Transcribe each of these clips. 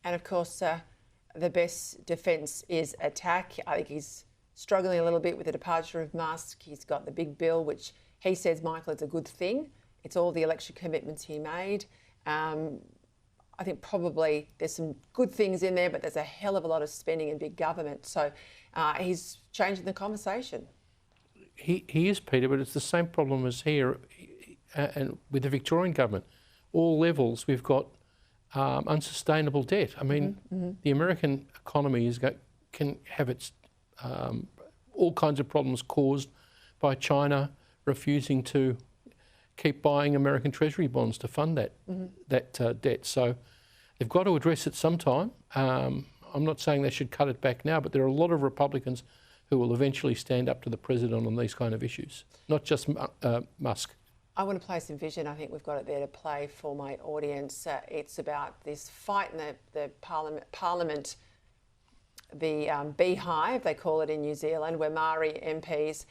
And of course, the best defence is attack. I think he's struggling a little bit with the departure of Musk. He's got the big bill, which he says, Michael, it's a good thing. It's all the election commitments he made. I think probably there's some good things in there, but there's a hell of a lot of spending in big government. So he's changing the conversation. He is, Peter, but it's the same problem as here and with the Victorian government. All levels, we've got unsustainable debt. I mean, the American economy can have its all kinds of problems caused by China refusing to keep buying American Treasury bonds to fund that debt. So they've got to address it sometime. I'm not saying they should cut it back now, but there are a lot of Republicans who will eventually stand up to the president on these kind of issues, not just Musk. I want to play some vision. I think we've got it there to play for my audience. It's about this fight in the Parliament, the beehive, they call it in New Zealand, where Maori MPs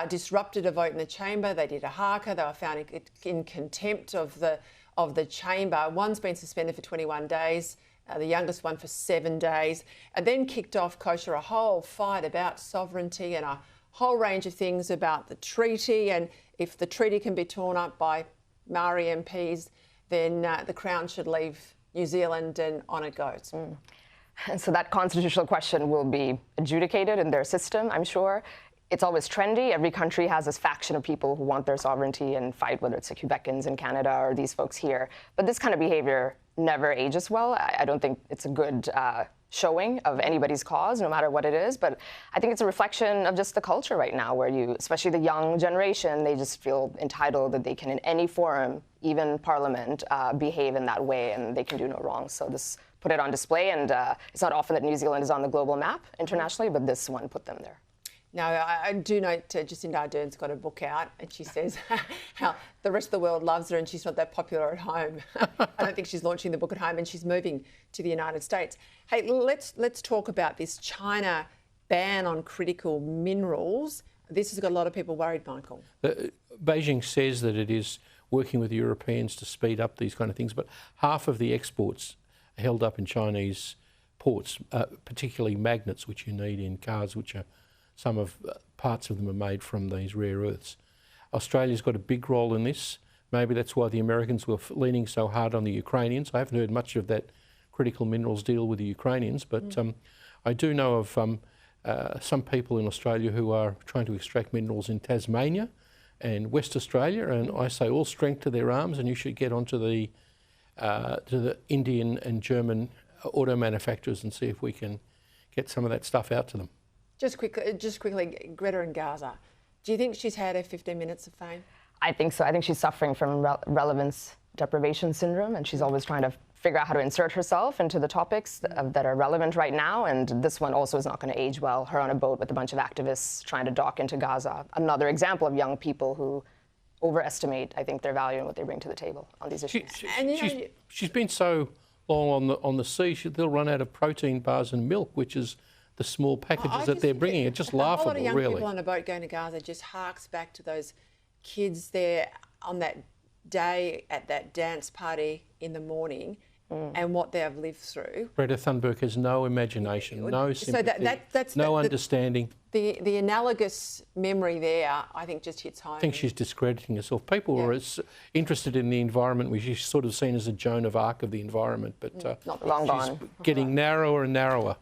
disrupted a vote in the chamber. They did a haka. They were found in contempt of the chamber. One's been suspended for 21 days, the youngest one for 7 days, and then kicked off, Kosher, a whole fight about sovereignty and a whole range of things about the treaty, and if the treaty can be torn up by Maori MPs, then the Crown should leave New Zealand, and on it goes. And so that constitutional question will be adjudicated in their system, I'm sure. It's always trendy. Every country has this faction of people who want their sovereignty and fight, whether it's the Quebecans in Canada or these folks here. But this kind of behavior never ages well. I don't think it's a good showing of anybody's cause, no matter what it is. But I think it's a reflection of just the culture right now, where especially the young generation, they just feel entitled that they can, in any forum, even Parliament, behave in that way, and they can do no wrong. So this put it on display, and it's not often that New Zealand is on the global map internationally, but this one put them there. Now, I do note Jacinda Ardern's got a book out, and she says how the rest of the world loves her and she's not that popular at home. I don't think she's launching the book at home, and she's moving to the United States. Hey, let's talk about this China ban on critical minerals. This has got a lot of people worried, Michael. Beijing says that it is working with the Europeans to speed up these kind of things, but half of the exports are held up in Chinese ports, particularly magnets, which you need in cars, which are parts of them are made from these rare earths. Australia's got a big role in this. Maybe that's why the Americans were leaning so hard on the Ukrainians. I haven't heard much of that critical minerals deal with the Ukrainians, but I do know of some people in Australia who are trying to extract minerals in Tasmania and West Australia, and I say all strength to their arms, and you should get onto the Indian and German auto manufacturers and see if we can get some of that stuff out to them. Just quickly, Greta in Gaza. Do you think she's had her 15 minutes of fame? I think so. I think she's suffering from relevance deprivation syndrome, and she's always trying to figure out how to insert herself into the topics that are relevant right now. And this one also is not going to age well. Her on a boat with a bunch of activists trying to dock into Gaza. Another example of young people who overestimate, I think, their value and what they bring to the table on these issues. She's been so long on the sea, they'll run out of protein bars and milk, which is the small packages that they're bringing. It's just laughable, really. A lot of young people on a boat going to Gaza just harks back to those kids there on that day at that dance party in the morning and what they have lived through. Greta Thunberg has no imagination, no sympathy, no understanding. The analogous memory there, I think, just hits home. I think she's discrediting herself. People were interested in the environment, which she's sort of seen as a Joan of Arc of the environment, but not long gone. Getting narrower and narrower.